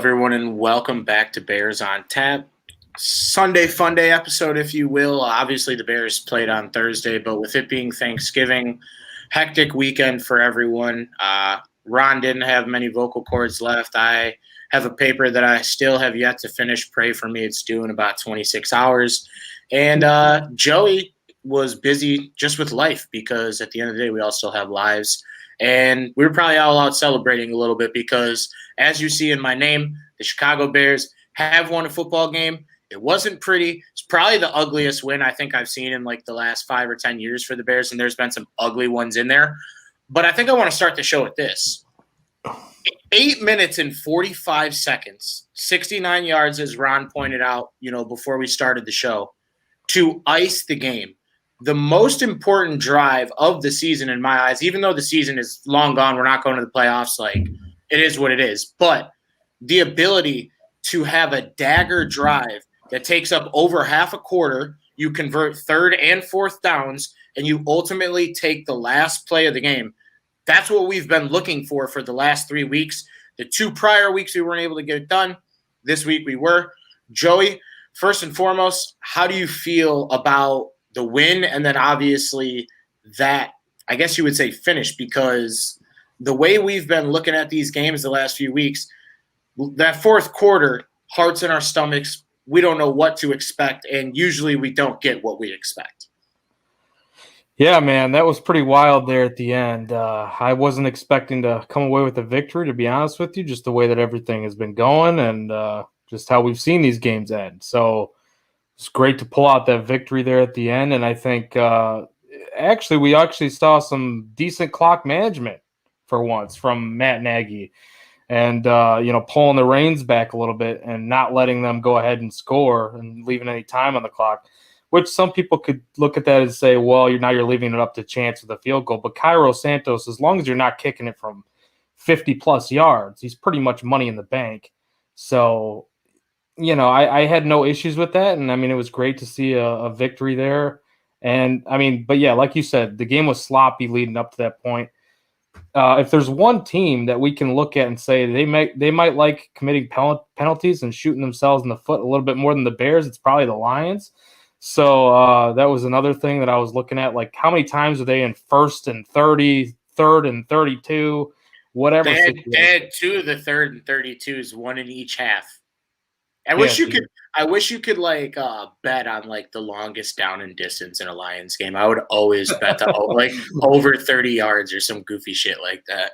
everyone, and welcome back to Bears on Tap. Sunday fun day episode, if you will. Obviously, the Bears played on Thursday, but with it being Thanksgiving, hectic weekend for everyone. Ron didn't have many vocal cords left. I have a paper that I still have yet to finish. Pray for me. It's due in about 26 hours. And Joey was busy just with life because at the end of the day, we all still have lives. And we were probably all out celebrating a little bit because, as you see in my name, the Chicago Bears have won a football game. It wasn't pretty. It's probably the ugliest win I think I've seen in like the last 5 or 10 years for the Bears, and there's been some ugly ones in there. But I think I want to start the show with this. 8 minutes and 45 seconds, 69 yards, as Ron pointed out, before we started the show, to ice the game. The most important drive of the season in my eyes, even though the season is long gone, we're not going to the playoffs, like it is what it is. But the ability to have a dagger drive that takes up over half a quarter, you convert third and fourth downs, and you ultimately take the last play of the game. That's what we've been looking for the last 3 weeks. The 2 prior weeks we weren't able to get it done. This week we were. Joey, first and foremost, how do you feel about the win and then obviously that, I guess you would say, finish? Because the way we've been looking at these games the last few weeks, that fourth quarter, hearts in our stomachs, we don't know what to expect, and usually we don't get what we expect. Yeah, man, that was pretty wild there at the end. I wasn't expecting to come away with a victory, to be honest with you, just the way that everything has been going and just how we've seen these games end. So it's great to pull out that victory there at the end, and I think we actually saw some decent clock management for once from Matt Nagy. And, pulling the reins back a little bit and not letting them go ahead and score and leaving any time on the clock, which some people could look at that and say, well, you're leaving it up to chance with a field goal. But Cairo Santos, as long as you're not kicking it from 50-plus yards, he's pretty much money in the bank. So, I had no issues with that. And, it was great to see a victory there. And, but, yeah, like you said, the game was sloppy leading up to that point. If there's one team that we can look at and say they might like committing penalties and shooting themselves in the foot a little bit more than the Bears, it's probably the Lions. So that was another thing that I was looking at. Like, how many times are they in 1st and 30, 3rd and 32, whatever? They had 2 of the 3rd and 32s, 1 in each half. I wish you could like bet on like the longest down and distance in a Lions game. I would always bet like over 30 yards or some goofy shit like that.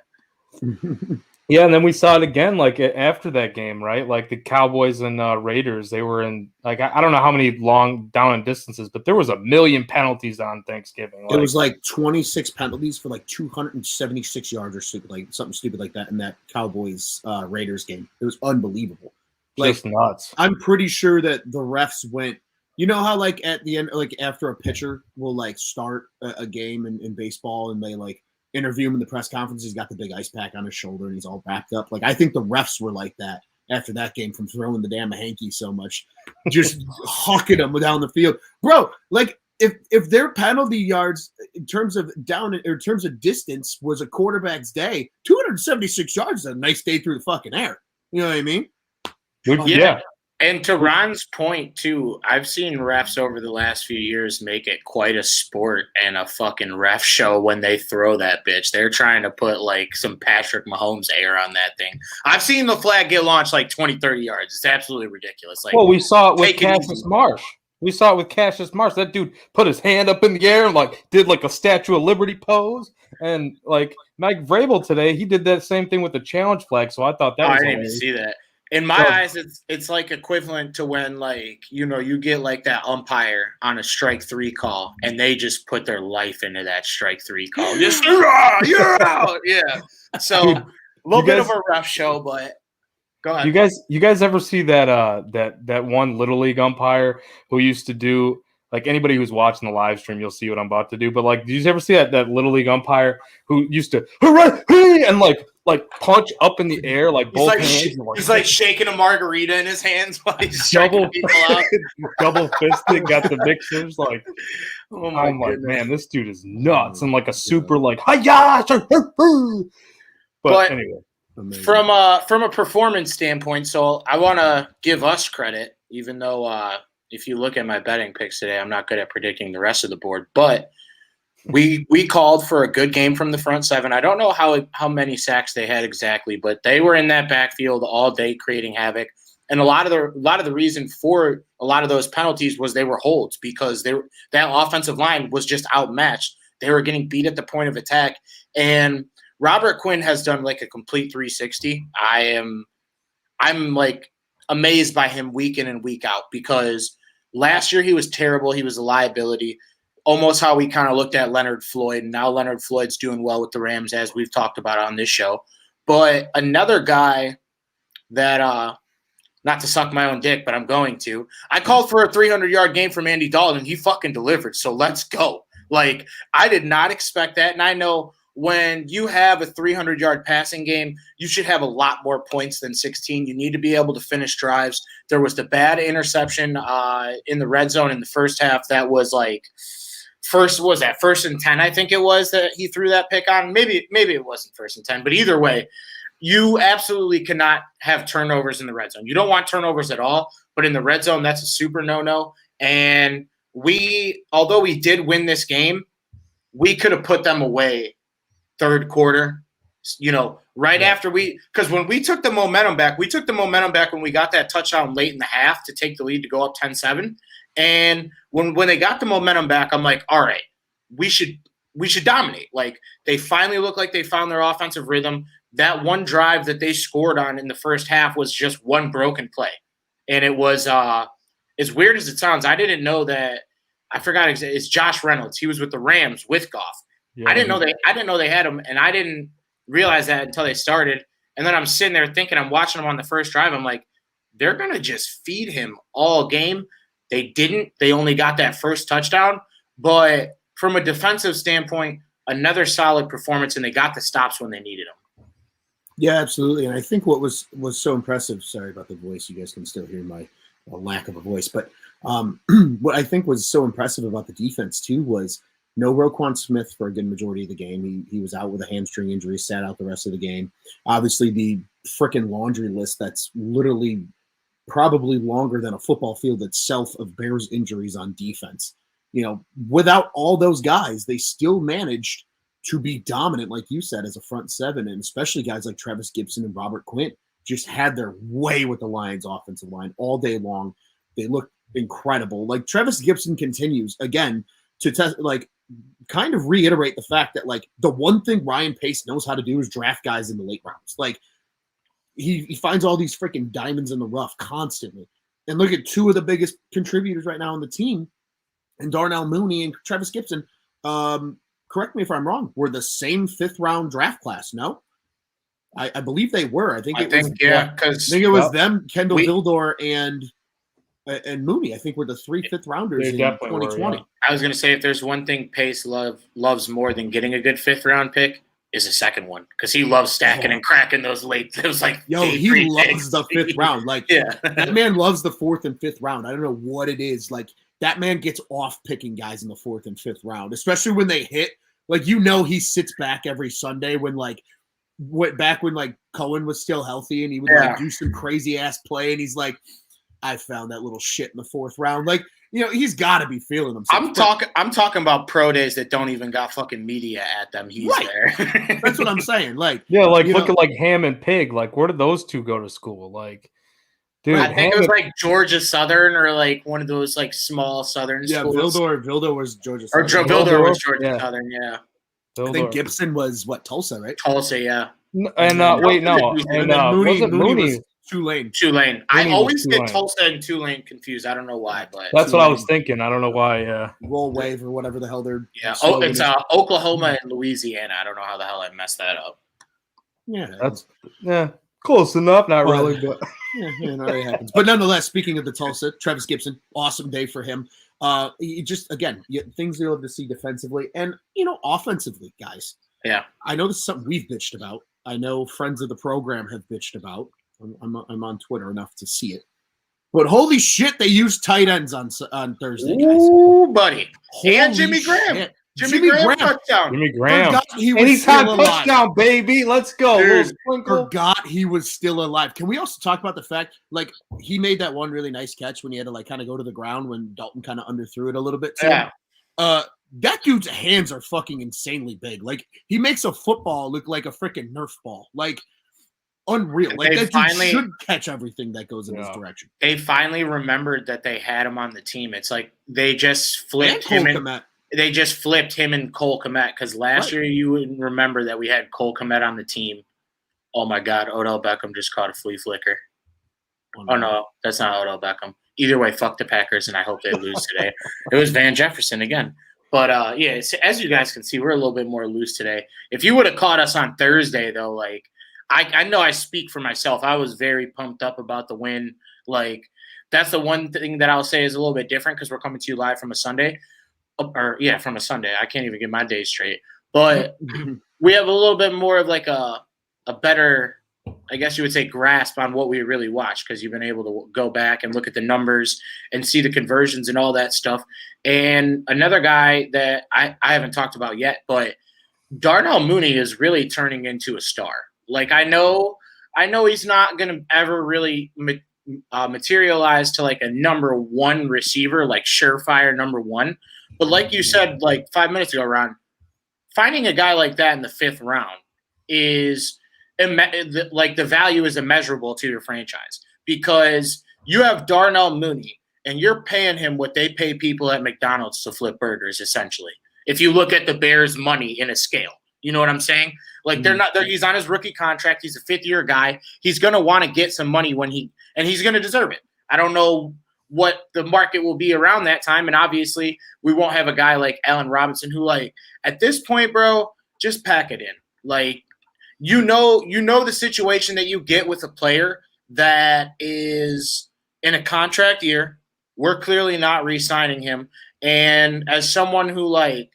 Yeah, and then we saw it again like after that game, right? Like the Cowboys and Raiders, they were in like I don't know how many long down and distances, but there was a million penalties on Thanksgiving. It was like 26 penalties for like 276 yards or something stupid like that in that Cowboys Raiders game. It was unbelievable. Just nuts. I'm pretty sure that the refs went, how like at the end, like after a pitcher will like start a game in baseball and they like interview him in the press conference, he's got the big ice pack on his shoulder and he's all wrapped up. Like I think the refs were like that after that game from throwing the damn hanky so much, just hawking them down the field. Bro, like if their penalty yards in terms of distance was a quarterback's day, 276 yards is a nice day through the fucking air. You know what I mean? Yeah. And to Ron's point, too, I've seen refs over the last few years make it quite a sport and a fucking ref show when they throw that bitch. They're trying to put, like, some Patrick Mahomes air on that thing. I've seen the flag get launched, like, 20, 30 yards. It's absolutely ridiculous. Like, well, we saw it with Cassius Marsh. That dude put his hand up in the air and, like, did, like, a Statue of Liberty pose. And, like, Mike Vrabel today, he did that same thing with the challenge flag, so I thought that was I didn't even see that. In my eyes, it's like equivalent to when, like, you get like that umpire on a strike 3 call and they just put their life into that strike 3 call. Just, you're out. Yeah. So a little bit of a rough show, but go ahead. You guys ever see that one Little League umpire who used to do, like, anybody who's watching the live stream, you'll see what I'm about to do. But, like, did you ever see that Little League umpire who used to hooray and like punch up in the air, like both hands? He's like shaking a margarita in his hands while he's striking people out. Double fisted, got the mixers. Like, I'm like, man, this dude is nuts. And like a super like, hi-ya! But anyway. Amazing. From a performance standpoint, so I want to give us credit, even though if you look at my betting picks today, I'm not good at predicting the rest of the board. But we called for a good game from the front seven. I don't know how many sacks they had exactly, but they were in that backfield all day creating havoc. And a lot of the reason for a lot of those penalties was they were holds because that offensive line was just outmatched. They were getting beat at the point of attack, and Robert Quinn has done like a complete 360. I'm like amazed by him week in and week out because last year he was terrible. He was a liability, almost how we kind of looked at Leonard Floyd. And now Leonard Floyd's doing well with the Rams, as we've talked about on this show. But another guy that not to suck my own dick, but I'm going to. I called for a 300-yard game from Andy Dalton, and he fucking delivered. So let's go. Like, I did not expect that. And I know when you have a 300-yard passing game, you should have a lot more points than 16. You need to be able to finish drives. There was the bad interception in the red zone in the first half that was like first and 10, I think it was, that he threw that pick on. Maybe it wasn't 1st and 10, but either way, you absolutely cannot have turnovers in the red zone. You don't want turnovers at all, but in the red zone, that's a super no-no. And although we did win this game, we could have put them away third quarter, after because when we took the momentum back, when we got that touchdown late in the half to take the lead to go up 10-7. And when they got the momentum back, I'm like, all right, we should dominate. Like, they finally look like they found their offensive rhythm. That one drive that they scored on in the first half was just one broken play. And it was as weird as it sounds, I didn't know that. I forgot it's Josh Reynolds. He was with the Rams with Goff. Yeah, I didn't know they had him, and I didn't realize that until they started. And then I'm sitting there thinking, I'm watching him on the first drive. I'm like, they're gonna just feed him all game. They didn't. They only got that first touchdown. But from a defensive standpoint, another solid performance, and they got the stops when they needed them. Yeah, absolutely. And I think what was so impressive. Sorry about the voice. You guys can still hear my lack of a voice, but what I think was so impressive about the defense too was no Roquan Smith for a good majority of the game. He was out with a hamstring injury, sat out the rest of the game. Obviously, the freaking laundry list that's literally probably longer than a football field itself of Bears injuries on defense. Without all those guys, they still managed to be dominant, like you said, as a front seven, and especially guys like Travis Gibson and Robert Quinn just had their way with the Lions' offensive line all day long. They looked incredible. Like, Travis Gibson continues again to kind of reiterate the fact that, like, the one thing Ryan Pace knows how to do is draft guys in the late rounds. Like, he finds all these freaking diamonds in the rough constantly. And look at two of the biggest contributors right now on the team, and Darnell Mooney and Travis Gibson. Correct me if I'm wrong, were the same 5th-round draft class, no? I believe they were. I think it was them, Kendall Vildor, and Mooney. I think were the 3 5th-rounders in 2020. Were, yeah. I was going to say, if there's one thing Pace loves more than getting a good 5th-round pick, is a second one, because he loves stacking and cracking those late. It was like, he loves the 5th round. Like, yeah. That man loves the 4th and 5th round. I don't know what it is. Like, that man gets off picking guys in the 4th and 5th round, especially when they hit. Like, he sits back every Sunday when back when Cohen was still healthy, and he would do some crazy ass play, and he's like, I found that little shit in the 4th round. Like, he's got to be feeling himself. I'm talking about pro days that don't even got fucking media at them. He's right there. That's what I'm saying. Like, yeah, like looking like Ham and Pig. Like, where did those two go to school? Like, dude, I think it was like Georgia Southern, or like one of those like small Southern schools. Vildor was Georgia Southern. Or Vildor was Georgia Southern, yeah. Vildor. I think Gibson was Tulsa, right? Tulsa, yeah. And wait, no. And Mooney was Tulane. I always get Tulsa and Tulane confused. I don't know why, but that's Tulane. What I was thinking. I don't know why. Roll Wave or whatever the hell they're. Yeah. It's Oklahoma and Louisiana. I don't know how the hell I messed that up. Yeah, close enough. Not really, but it happens. But nonetheless, speaking of the Tulsa, Travis Gibson, awesome day for him. Things you're able to see defensively and offensively, guys. Yeah, I know this is something we've bitched about. I know friends of the program have bitched about. I'm on Twitter enough to see it. But holy shit, they used tight ends on Thursday, guys. Ooh, buddy. And Jimmy Graham. Jimmy Graham touchdown. Jimmy Graham. Forgot he was Anytime still alive. touchdown, baby. Let's go. Dude, Forgot he was still alive. Can we also talk about the fact, like, he made that one really nice catch when he had to, like, kind of go to the ground when Dalton kind of underthrew it a little bit to him. That dude's hands are fucking insanely big. Like, he makes a football look like a freaking Nerf ball. Like, unreal. Like, that dude should catch everything that goes in his direction. They finally remembered that they had him on the team. It's like they just flipped him and Cole Kmet, because last year you wouldn't remember that we had Cole Kmet on the team. Oh my God, Odell Beckham just caught a flea flicker. Oh no, that's not Odell Beckham. Either way, fuck the Packers, and I hope they lose today. It was Van Jefferson again. But as you guys can see, we're a little bit more loose today. If you would have caught us on Thursday, though, like I know I speak for myself. I was very pumped up about the win. Like, that's the one thing that I'll say is a little bit different because we're coming to you live from a Sunday. From a Sunday. I can't even get my days straight. But we have a little bit more of like a better, I guess you would say, grasp on what we really watched, because you've been able to go back and look at the numbers and see the conversions and all that stuff. And another guy that I haven't talked about yet, but Darnell Mooney is really turning into a star. Like, I know he's not going to ever really materialize to like a number one receiver, like surefire number one. But like you said, like 5 minutes ago, Ron, finding a guy like that in the 5th round is like the value is immeasurable to your franchise, because you have Darnell Mooney and you're paying him what they pay people at McDonald's to flip burgers, essentially. If you look at the Bears' money in a scale, you know what I'm saying? Like, he's on his rookie contract. He's a 5th-year guy. He's going to want to get some money and he's going to deserve it. I don't know what the market will be around that time. And obviously we won't have a guy like Allen Robinson who, like, at this point, bro, just pack it in. Like, you know the situation that you get with a player that is in a contract year. We're clearly not re-signing him. And as someone who, like,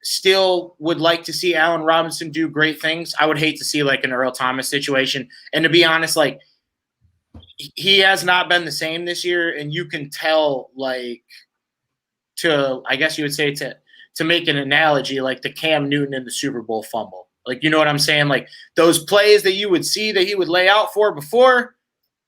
still would like to see Allen Robinson do great things, I would hate to see like an Earl Thomas situation. And to be honest, like, he has not been the same this year, and you can tell, like, I guess you would say to make an analogy, like the Cam Newton in the Super Bowl fumble. Like, you know what I'm saying? Like, those plays that you would see that he would lay out for before,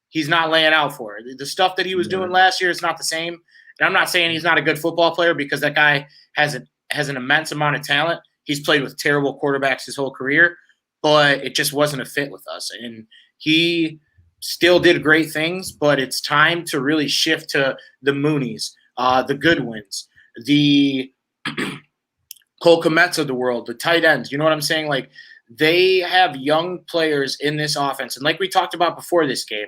he's not laying out for. The stuff that he was doing last year is not the same. And I'm not saying he's not a good football player, because that guy has an immense amount of talent. He's played with terrible quarterbacks his whole career, but it just wasn't a fit with us. And he still did great things, but it's time to really shift to the Moonies, the Goodwins, the Cole Kmets of the world, the tight ends. You know what I'm saying? Like, they have young players in this offense. And like we talked about before this game,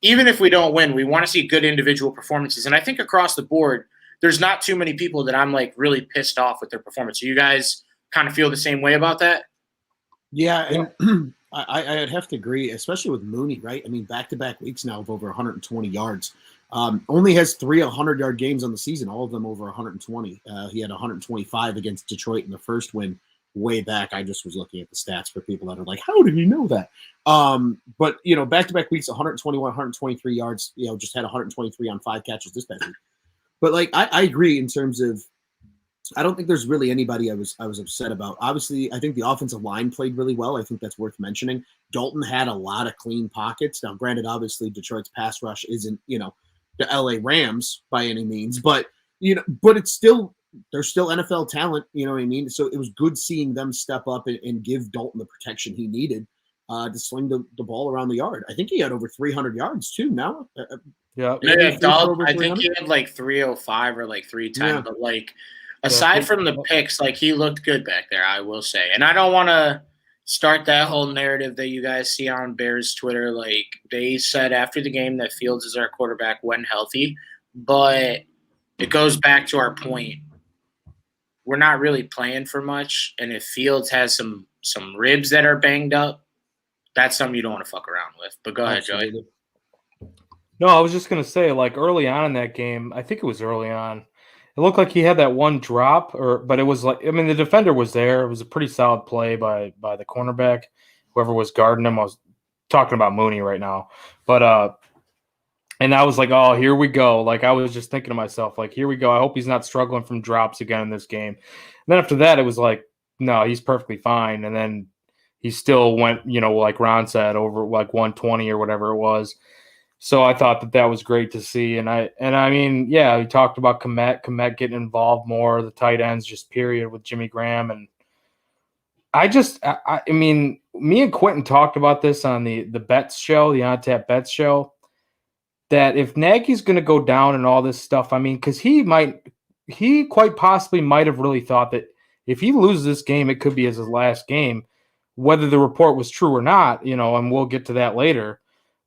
even if we don't win, we want to see good individual performances. And I think across the board, there's not too many people that I'm like really pissed off with their performance. So you guys kind of feel the same way about that? Yeah. And I'd have to agree, especially with Mooney, right? I mean, back-to-back weeks now of over 120 yards. Only has 3 100-yard games on the season, all of them over 120. He had 125 against Detroit in the first win way back. I just was looking at the stats for people that are like, how did he know that? But, you know, back-to-back weeks, 121, 123 yards, you know, just had 123 on 5 catches this past week. But, like, I agree in terms of, I don't think there's really anybody I was upset about. Obviously, I think the offensive line played really well. I think that's worth mentioning. Dalton had a lot of clean pockets. Now, granted, obviously, Detroit's pass rush isn't, you know, the LA Rams by any means, but, you know, but it's still, they're still NFL talent, you know what I mean? So it was good seeing them step up and give Dalton the protection he needed to sling the ball around the yard. I think he had over 300 yards too now. Yeah, Dalton, I think he had like 305 or like 310, but like, aside from the picks, like, he looked good back there, I will say. And I don't want to start that whole narrative that you guys see on Bears Twitter. Like, they said after the game that Fields is our quarterback when healthy, but it goes back to our point. We're not really playing for much, and if Fields has some ribs that are banged up, that's something you don't want to fuck around with. But go ahead, Joey. No, I was just going to say, like, early on in that game, I think it was early on, it looked like he had that one drop, but it was like, I mean, the defender was there. It was a pretty solid play by the cornerback, whoever was guarding him. I was talking about Mooney right now. But And I was like, oh, here we go. Like, I was just thinking to myself, like, here we go. I hope he's not struggling from drops again in this game. And then after that, it was like, no, he's perfectly fine. And then he still went, like Ron said, over like 120 or whatever it was. So I thought that was great to see. And I mean, yeah, he talked about Komet getting involved more, the tight ends, just period, with Jimmy Graham. And I mean, me and Quentin talked about this on the Bets show, the Untapped Bets show, that if Nagy's going to go down and all this stuff, I mean, because he quite possibly might have really thought that if he loses this game, it could be his last game, whether the report was true or not, and we'll get to that later.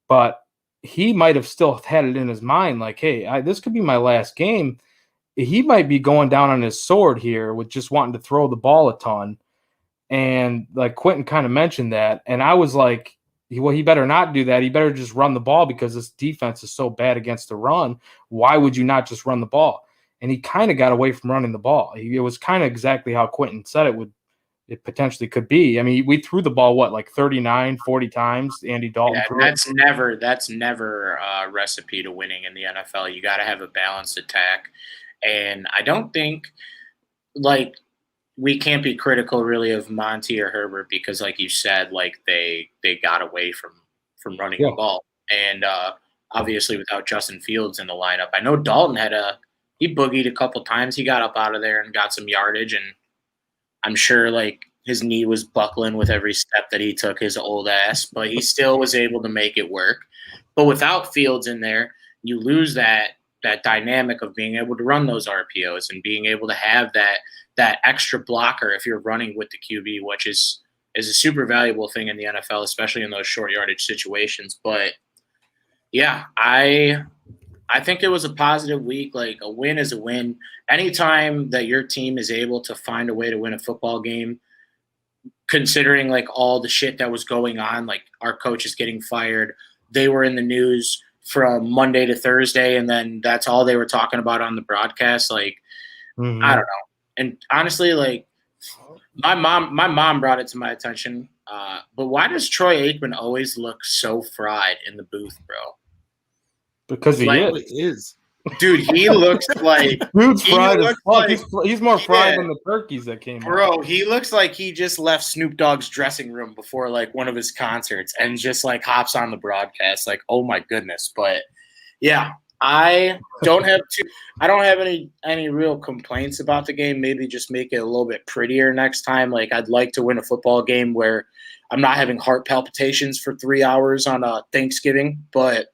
But he might have still had it in his mind, like, hey, this could be my last game. He might be going down on his sword here with just wanting to throw the ball a ton. And like Quentin kind of mentioned that. And I was like, well, he better not do that. He better just run the ball because this defense is so bad against the run. Why would you not just run the ball? And he kind of got away from running the ball. It was kind of exactly how Quentin said it potentially could be. I mean, we threw the ball, like 39, 40 times, Andy Dalton. Yeah, that's never a recipe to winning in the NFL. You got to have a balanced attack. And I don't think, like, we can't be critical really of Monty or Herbert because, like you said, like they got away from running the ball. And obviously without Justin Fields in the lineup, I know Dalton he boogied a couple times. He got up out of there and got some yardage, and I'm sure like his knee was buckling with every step that he took, his old ass, but he still was able to make it work. But without Fields in there, you lose that dynamic of being able to run those RPOs and being able to have that extra blocker if you're running with the QB, which is a super valuable thing in the NFL, especially in those short yardage situations. But yeah, I think it was a positive week. Like, a win is a win. Anytime that your team is able to find a way to win a football game, considering like all the shit that was going on, like our coach is getting fired, they were in the news from Monday to Thursday, and then that's all they were talking about on the broadcast. Like, I don't know. And honestly, like my mom brought it to my attention. But why does Troy Aikman always look so fried in the booth, bro? Because he is. Dude, he looks like dude's fried as fuck. He's more fried than the turkeys that came out. Bro, he looks like he just left Snoop Dogg's dressing room before like one of his concerts and just like hops on the broadcast. Like, oh my goodness. But yeah, I don't have any real complaints about the game. Maybe just make it a little bit prettier next time. Like, I'd like to win a football game where I'm not having heart palpitations for 3 hours on a Thanksgiving, but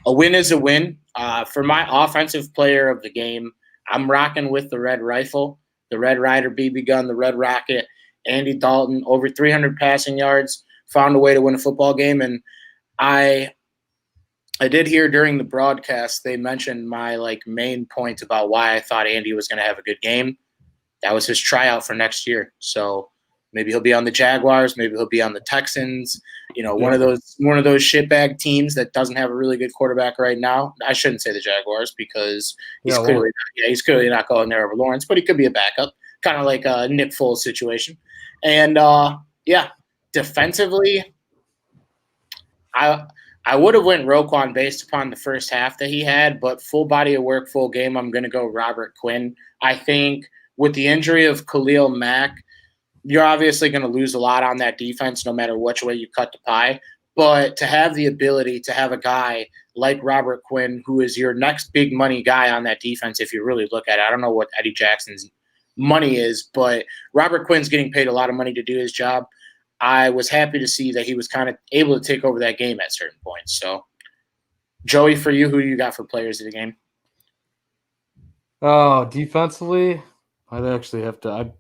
a win is a win. For my offensive player of the game, I'm rocking with the Red Rifle, the Red Rider BB gun, the Red Rocket, Andy Dalton, over 300 passing yards, found a way to win a football game. And I did hear during the broadcast they mentioned my like main point about why I thought Andy was going to have a good game. That was his tryout for next year. So maybe he'll be on the Jaguars, maybe he'll be on the Texans. One of those shitbag teams that doesn't have a really good quarterback right now. I shouldn't say the Jaguars because he's clearly not going there over Lawrence, but he could be a backup, kind of like a Nick Foles situation. And defensively, I would have went Roquan based upon the first half that he had, but full body of work, full game, I'm going to go Robert Quinn. I think with the injury of Khalil Mack, you're obviously going to lose a lot on that defense no matter which way you cut the pie. But to have the ability to have a guy like Robert Quinn, who is your next big money guy on that defense, if you really look at it, I don't know what Eddie Jackson's money is, but Robert Quinn's getting paid a lot of money to do his job. I was happy to see that he was kind of able to take over that game at certain points. So, Joey, for you, who do you got for players of the game? Oh, defensively, I'd actually have to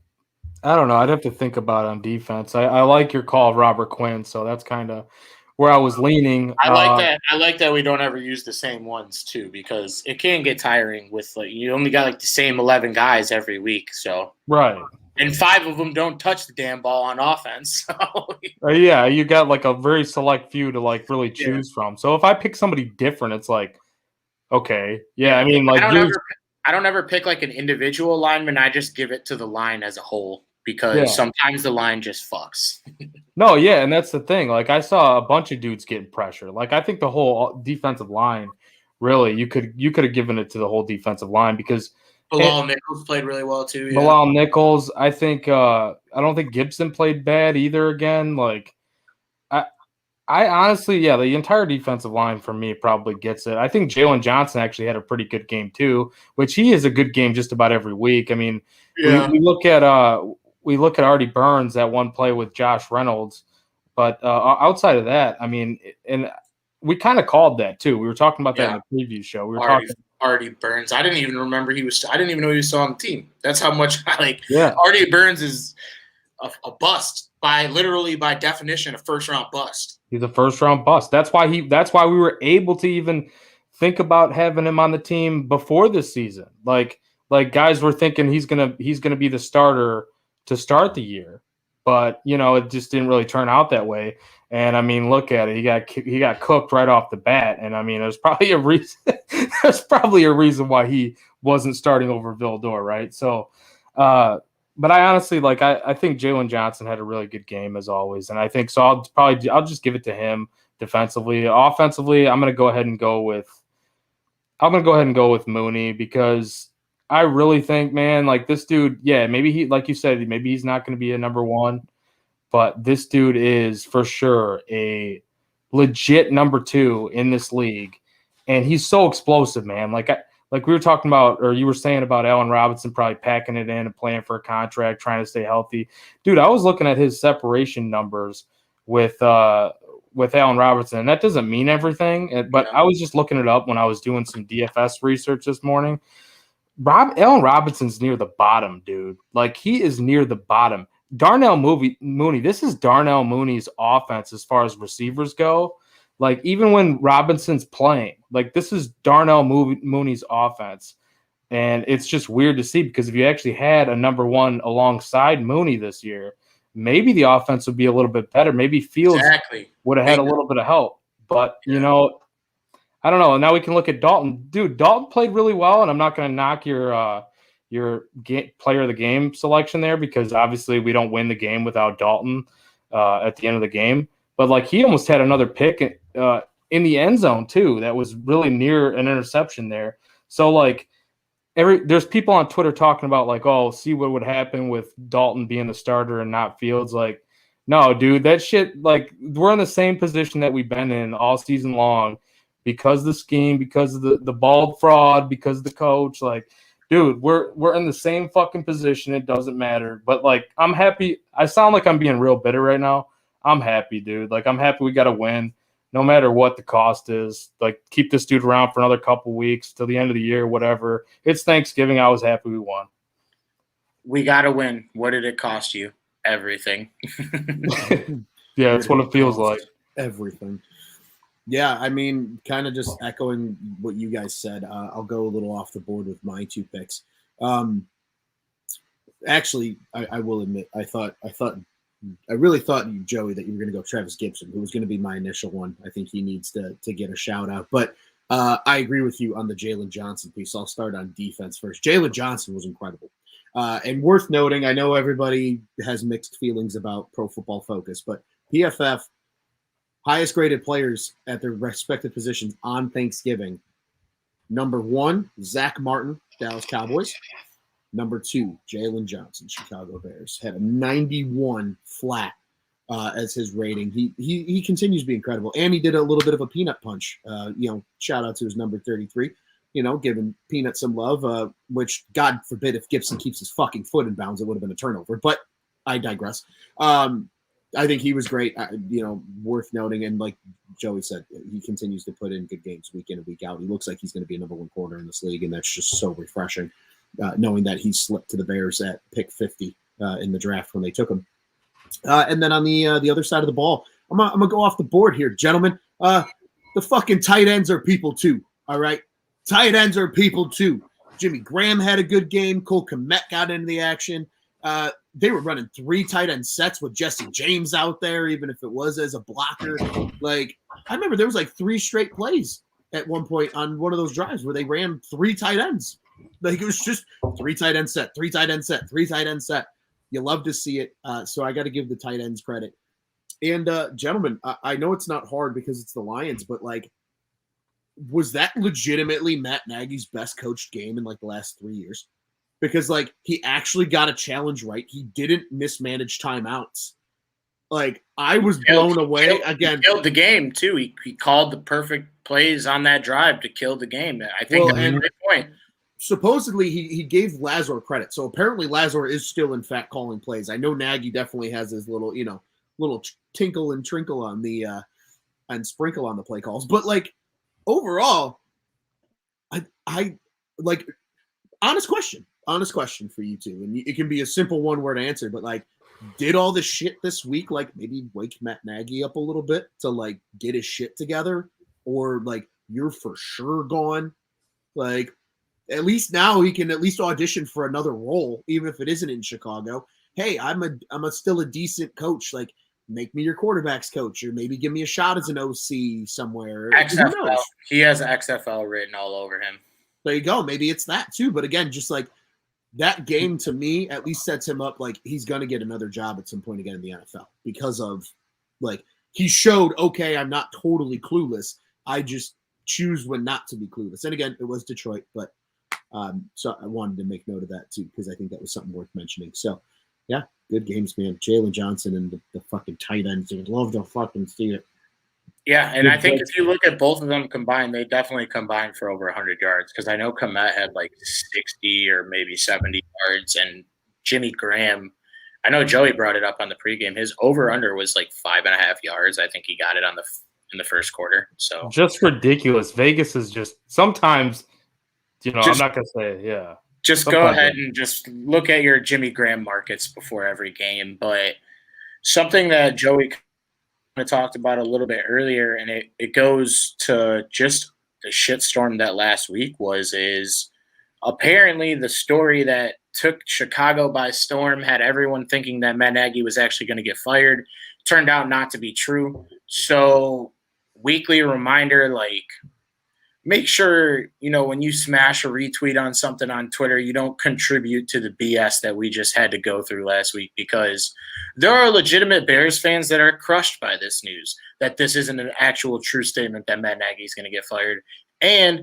I don't know. I'd have to think about it on defense. I like your call, Robert Quinn, so that's kind of where I was leaning. I like that. I like that we don't ever use the same ones too, because it can get tiring with like you only got like the same 11 guys every week. So right, and 5 of them don't touch the damn ball on offense. So. Yeah, you got like a very select few to like really choose from. So if I pick somebody different, it's like okay, I mean like I don't ever pick like an individual lineman. I just give it to the line as a whole because sometimes the line just fucks. No, and that's the thing. Like I saw a bunch of dudes getting pressure. Like I think the whole defensive line really, you could have given it to the whole defensive line because Bilal Nichols played really well too. Yeah. Bilal Nichols, I think I don't think Gibson played bad either again. Like I honestly, yeah, the entire defensive line for me probably gets it. I think Jalen Johnson actually had a pretty good game too, which he is a good game just about every week. I mean, Yeah. we look at Artie Burns that one play with Josh Reynolds, but outside of that, I mean, and we kind of called that too. We were talking about that in the preview show. We were talking Artie Burns. I didn't even remember I didn't even know he was still on the team. That's how much Yeah. Artie Burns is a bust by definition, a first-round bust. He's a first-round bust. That's why we were able to even think about having him on the team before this season. Like guys were thinking he's gonna be the starter to start the year, but it just didn't really turn out that way. And I mean, look at it. He got cooked right off the bat. And I mean, there's probably a reason. There's probably a reason why he wasn't starting over Vildor, right? So, but I honestly I think Jalen Johnson had a really good game as always, and I think so. I'll just give it to him defensively. Offensively, I'm gonna go ahead and go with Mooney because I really think, man, like this dude, yeah, maybe he, like you said, maybe he's not going to be a number one, but this dude is for sure a legit number two in this league, and he's so explosive, man. Like we were talking about, or you were saying about Allen Robinson probably packing it in and playing for a contract, trying to stay healthy. Dude, I was looking at his separation numbers with Allen Robinson, and that doesn't mean everything. But I was just looking it up when I was doing some DFS research this morning. Allen Robinson's near the bottom, dude. Like, he is near the bottom. Darnell Mooney, this is Darnell Mooney's offense as far as receivers go. Like, even when Robinson's playing, like, this is Darnell Mooney's offense. And it's just weird to see because if you actually had a number one alongside Mooney this year, maybe the offense would be a little bit better. Maybe Fields would have had a little bit of help. But, I don't know. Now we can look at Dalton. Dude, Dalton played really well, and I'm not going to knock your player of the game selection there because obviously we don't win the game without Dalton at the end of the game. But, like, he almost had another pick in the end zone, too. That was really near an interception there. So, like, there's people on Twitter talking about, like, oh, see what would happen with Dalton being the starter and not Fields. Like, no, dude, that shit, like, we're in the same position that we've been in all season long because of the scheme, because of the bald fraud, because of the coach. Like, dude, we're in the same fucking position. It doesn't matter. But, like, I'm happy. I sound like I'm being real bitter right now. I'm happy, dude. Like, I'm happy we got to win no matter what the cost is. Like, keep this dude around for another couple weeks till the end of the year, whatever. It's Thanksgiving. I was happy we won. We got to win. What did it cost you? Everything. Yeah, that's what it feels like. Everything. Yeah, I mean, kind of just echoing what you guys said. I'll go a little off the board with my two picks. Actually, I will admit, I really thought, Joey, that you were going to go Travis Gibson, who was going to be my initial one. I think he needs to get a shout out. But I agree with you on the Jalen Johnson piece. I'll start on defense first. Jalen Johnson was incredible. And worth noting, I know everybody has mixed feelings about Pro Football Focus, but PFF, highest graded players at their respective positions on Thanksgiving. Number 1, Zach Martin, Dallas Cowboys. Number 2, Jalen Johnson, Chicago Bears. Had a 91 flat as his rating. He continues to be incredible. And he did a little bit of a peanut punch. Shout out to his number 33. Giving Peanut some love, which, God forbid, if Gibson keeps his fucking foot in bounds, it would have been a turnover. But I digress. I think he was great, worth noting. And like Joey said, he continues to put in good games week in and week out. He looks like he's going to be a number one corner in this league, and that's just so refreshing, knowing that he slipped to the Bears at pick 50 in the draft when they took him. And then on the other side of the ball, I'm gonna go off the board here, gentlemen. The fucking tight ends are people too, all right? Tight ends are people too. Jimmy Graham had a good game. Cole Kmet got into the action. They were running 3 tight end sets with Jesse James out there, even if it was as a blocker. Like, I remember there was like 3 straight plays at one point on one of those drives where they ran 3 tight ends. Like, it was just 3 tight end set, 3 tight end set, 3 tight end set. You love to see it. So I got to give the tight ends credit. And gentlemen, I know it's not hard because it's the Lions, but like, was that legitimately Matt Nagy's best coached game in like the last 3 years? Because like he actually got a challenge right. He didn't mismanage timeouts. Like I was blown away again. He killed the game too. He called the perfect plays on that drive to kill the game. I think that's a great point. Supposedly he gave Lazar credit. So apparently Lazar is still in fact calling plays. I know Nagy definitely has his little, little tinkle and trinkle on the and sprinkle on the play calls. But like overall, I like honest question for you two. And it can be a simple one-word answer, but like did all the shit this week like maybe wake Matt Nagy up a little bit to like get his shit together? Or like you're for sure gone? Like at least now he can at least audition for another role, even if it isn't in Chicago. Hey, I'm still a decent coach. Like, make me your quarterbacks coach, or maybe give me a shot as an OC somewhere. XFL. He has XFL written all over him. There you go. Maybe it's that too. But again, just like that game to me at least sets him up like he's going to get another job at some point again in the NFL because of like he showed, okay, I'm not totally clueless. I just choose when not to be clueless. And again, it was Detroit, but so I wanted to make note of that too, because I think that was something worth mentioning. So yeah, good games, man. Jalen Johnson and the fucking tight ends. I'd love to fucking see it. Yeah, and I think if you look at both of them combined, they definitely combined for over 100 yards because I know Komet had like 60 or maybe 70 yards, and Jimmy Graham, I know Joey brought it up on the pregame. His over-under was like 5.5 yards. I think he got it in the first quarter. So just ridiculous. Vegas is just sometimes – I'm not going to say, yeah. Just go ahead and just look at your Jimmy Graham markets before every game. But something that Joey kind of talked about a little bit earlier, and it goes to just the shitstorm that last week is apparently the story that took Chicago by storm, had everyone thinking that Matt Nagy was actually going to get fired, turned out not to be true. So weekly reminder, like, make sure, when you smash a retweet on something on Twitter, you don't contribute to the BS that we just had to go through last week, because there are legitimate Bears fans that are crushed by this news, that this isn't an actual true statement that Matt Nagy is going to get fired. And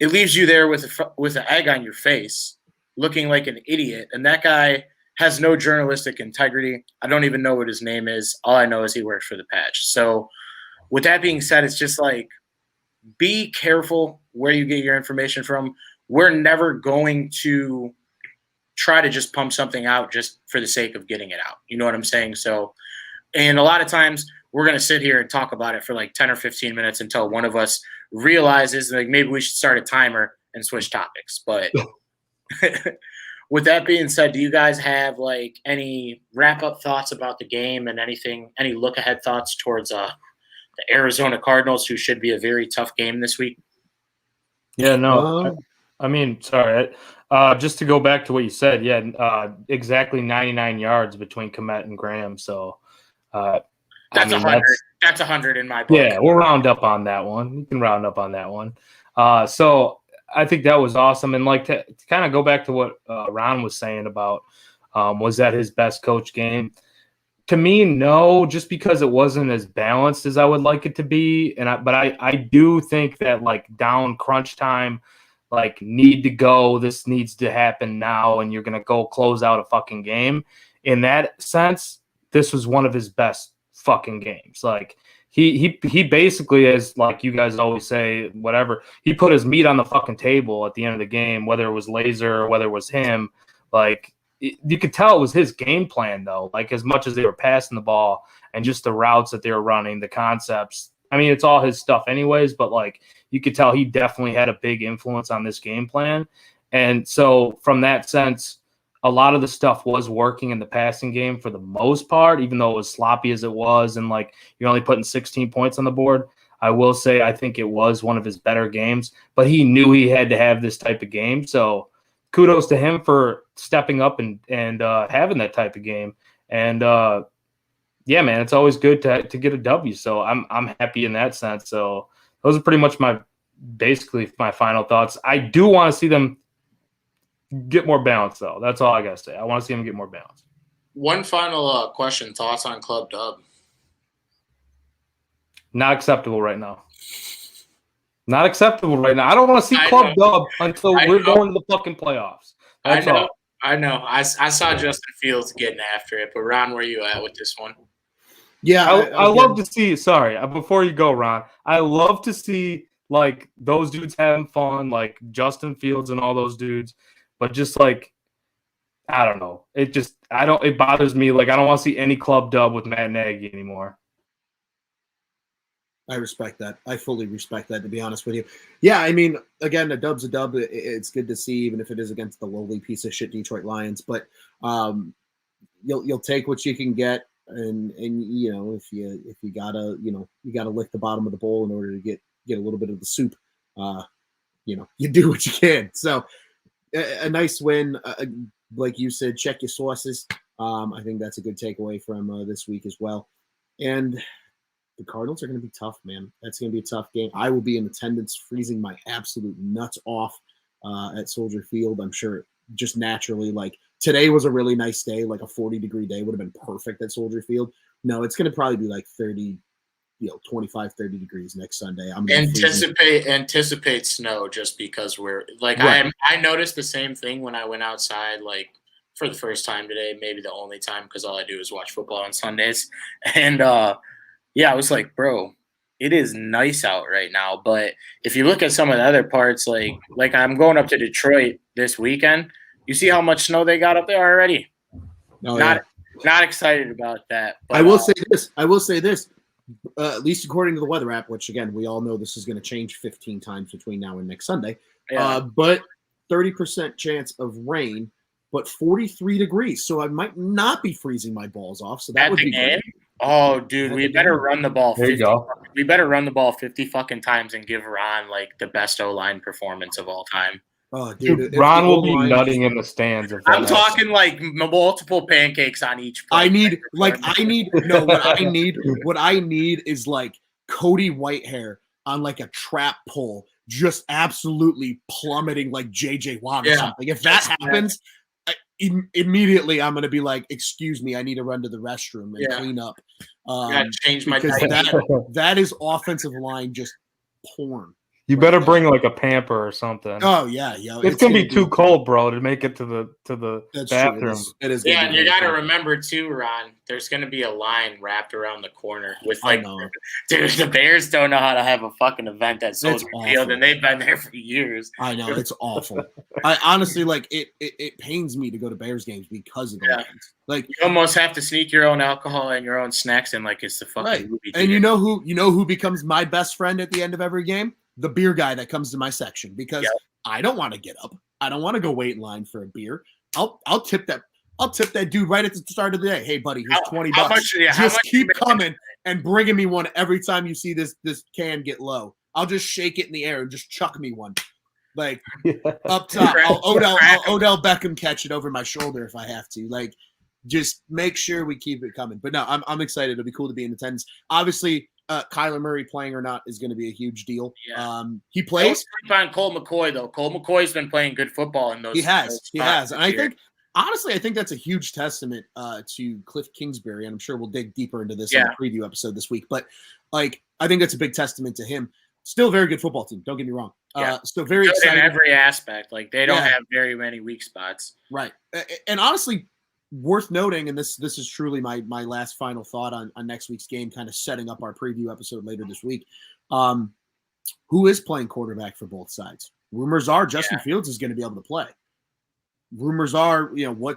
it leaves you there with an egg on your face, looking like an idiot. And that guy has no journalistic integrity. I don't even know what his name is. All I know is he worked for the Patch. So with that being said, it's just like, be careful where you get your information from. We're never going to try to just pump something out just for the sake of getting it out. You know what I'm saying? So, and a lot of times we're going to sit here and talk about it for like 10 or 15 minutes until one of us realizes like maybe we should start a timer and switch topics. But with that being said, do you guys have like any wrap-up thoughts about the game and any look-ahead thoughts towards the Arizona Cardinals, who should be a very tough game this week? Yeah, no. I mean, sorry. Just to go back to what you said, exactly 99 yards between Komet and Graham. So that's 100. That's 100 in my book. Yeah, we'll round up on that one. You can round up on that one. So I think that was awesome. And like to kind of go back to what Ron was saying about was that his best coach game? To me, no, just because it wasn't as balanced as I would like it to be. But I do think that like down crunch time, like need to go, this needs to happen now, and you're going to go close out a fucking game. In that sense, this was one of his best fucking games. Like he basically, as like you guys always say, whatever, he put his meat on the fucking table at the end of the game, whether it was Laser or whether it was him, like, you could tell it was his game plan, though, like as much as they were passing the ball and just the routes that they were running, the concepts. I mean, it's all his stuff anyways, but like you could tell he definitely had a big influence on this game plan. And so from that sense, a lot of the stuff was working in the passing game for the most part, even though it was sloppy as it was. And like you're only putting 16 points on the board. I will say I think it was one of his better games, but he knew he had to have this type of game. So kudos to him for stepping up and having that type of game. And yeah, man, it's always good to get a W. So I'm happy in that sense. So those are pretty much basically my final thoughts. I do want to see them get more balance, though. That's all I gotta say. I want to see them get more balance. One final question: thoughts on Club Dub? Not acceptable right now. Not acceptable right now. I don't want to see club dub until we're going to the fucking playoffs. That's all. I know. I saw Justin Fields getting after it, but Ron, where you at with this one? Yeah, I love to see. Sorry, before you go, Ron, I love to see like those dudes having fun, like Justin Fields and all those dudes. But just like, I don't know. It bothers me. Like, I don't want to see any club dub with Matt Nagy anymore. I respect that. I fully respect that, to be honest with you. Yeah, I mean, again, a dub's a dub. It's good to see, even if it is against the lowly piece of shit Detroit Lions. But you'll take what you can get, and you know, if you gotta lick the bottom of the bowl in order to get a little bit of the soup. You know, you do what you can. So a nice win, like you said. Check your sources. I think that's a good takeaway from this week as well. And the Cardinals are going to be tough, man. That's going to be a tough game. I will be in attendance, freezing my absolute nuts off at Soldier Field. I'm sure just naturally, like today was a really nice day, like a 40-degree day would have been perfect at Soldier Field. No, it's going to probably be like 30, 25, 30 degrees next Sunday. I'm anticipate snow just because we're like, right. I noticed the same thing when I went outside, like for the first time today, maybe the only time, because all I do is watch football on Sundays. And, yeah, I was like, bro, it is nice out right now. But if you look at some of the other parts, like I'm going up to Detroit this weekend, you see how much snow they got up there already. Not excited about that. But, I will say this. At least according to the weather app, which again we all know this is going to change 15 times between now and next Sunday. Yeah. But 30% chance of rain, but 43 degrees. So I might not be freezing my balls off. So that would be great. Oh, dude, we better run the ball 50. We better run the ball 50 fucking times and give Ron like the best O-line performance of all time. Oh, dude, Ron will be nutting in the stands. I'm talking like multiple pancakes on each play. What I need is like Cody Whitehair on like a trap pole, just absolutely plummeting like JJ Watt or something. If that happens, immediately I'm going to be like, excuse me, I need to run to the restroom and clean up. Change my because that is offensive line just porn. You better bring like a pamper or something. Oh yeah. It's gonna be too cold, bro, to make it to the bathroom. It is. Yeah, and you got to remember too, Ron. There's gonna be a line wrapped around the corner with like, dude, the Bears don't know how to have a fucking event at Soldier Field, and they've been there for years. I know, it's awful. I honestly like it pains me to go to Bears games because of the lines. Like you almost have to sneak your own alcohol and your own snacks in, like it's the fucking movie. And you know who becomes my best friend at the end of every game? The beer guy that comes to my section, because I don't want to get up. I don't want to go wait in line for a beer. I'll tip that dude right at the start of the day. Hey buddy, here's $20. Just keep coming and bringing me one every time you see this can get low. I'll just shake it in the air and just chuck me one. Like up top. I'll Odell Beckham catch it over my shoulder if I have to. Like just make sure we keep it coming. But no, I'm excited. It'll be cool to be in attendance. Obviously, Kyler Murray playing or not is going to be a huge deal. Yeah. He plays. On Cole McCoy though. Cole McCoy's been playing good football in those. He has, and I think honestly, that's a huge testament to Cliff Kingsbury, and I'm sure we'll dig deeper into this in the preview episode this week. But like, I think that's a big testament to him. Still a very good football team. Don't get me wrong. Still very exciting in every aspect. Like they don't have very many weak spots. Right, and honestly. Worth noting, and this is truly my last final thought on next week's game, kind of setting up our preview episode later this week. Who is playing quarterback for both sides? Rumors are Justin Fields is going to be able to play. Rumors are,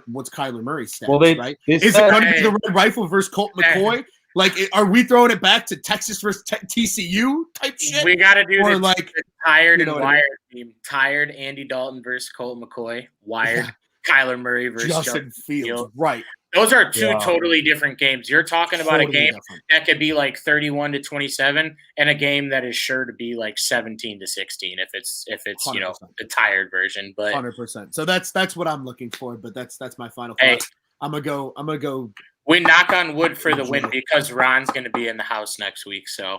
what's Kyler Murray's status, right? Is it going to be the Red Rifle versus Colt McCoy? Like, are we throwing it back to Texas versus TCU type shit? We got to do the tired and wired team. Tired Andy Dalton versus Colt McCoy. Wired. Yeah. Kyler Murray versus Justin Fields. Right. Those are two totally different games. You're talking about a game that could be like 31-27 and a game that is sure to be like 17-16 if it's 100%. The tired version. But 100%. So that's what I'm looking for, but that's my final thought. Hey, I'm gonna go we knock on wood for the win because Ron's gonna be in the house next week. So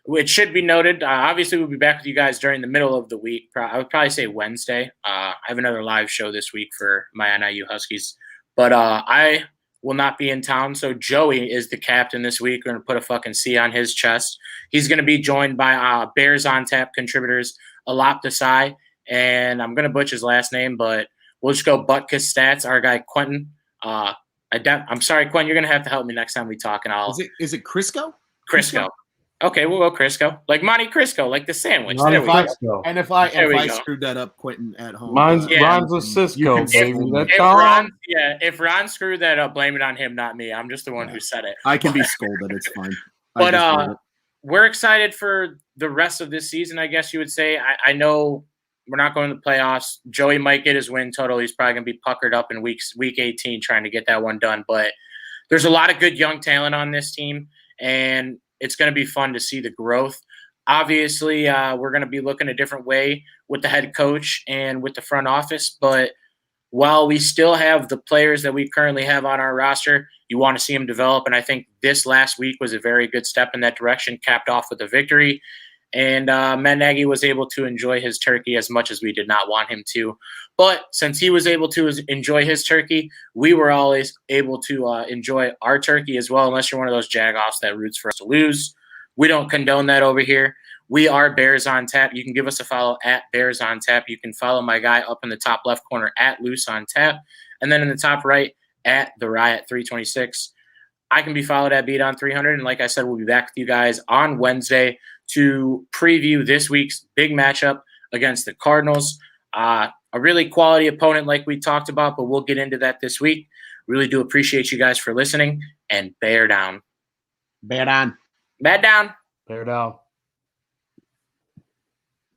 it should be noted. Obviously, we'll be back with you guys during the middle of the week. I would probably say Wednesday. I have another live show this week for my NIU Huskies. But I will not be in town. So Joey is the captain this week. We're going to put a fucking C on his chest. He's going to be joined by Bears on Tap contributors, Alap Desai, and I'm going to butcher his last name, but we'll just go Butkus Stats, our guy Quentin. I'm sorry, Quinn, you're going to have to help me next time we talk. And Is it Crisco? Crisco. Okay, we'll go Crisco. Like Monte Crisco, like the sandwich. Monte There we go. Crisco. And if I go. screwed that up, Quentin at home. Rhymes with Cisco, baby. If Ron screwed that up, blame it on him, not me. I'm just the one who said it. I can be scolded. It's fine. But we're excited for the rest of this season, I guess you would say. I know we're not going to the playoffs. Joey might get his win total. He's probably going to be puckered up in week 18 trying to get that one done. But there's a lot of good young talent on this team, and it's going to be fun to see the growth. Obviously, we're going to be looking a different way with the head coach and with the front office. But while we still have the players that we currently have on our roster, you want to see them develop. And I think this last week was a very good step in that direction, capped off with a victory. And Matt Nagy was able to enjoy his turkey as much as we did not want him to. But since he was able to enjoy his turkey, we were always able to enjoy our turkey as well, unless you're one of those jagoffs that roots for us to lose. We don't condone that over here. We are Bears on Tap. You can give us a follow at Bears on Tap. You can follow my guy up in the top left corner at Loose on Tap. And then in the top right at The Riot 326. I can be followed at Bdon 300. And like I said, we'll be back with you guys on Wednesday to preview this week's big matchup against the Cardinals. A really quality opponent like we talked about, but we'll get into that this week. Really do appreciate you guys for listening, and bear down. Bear down. Bear down. Bear down.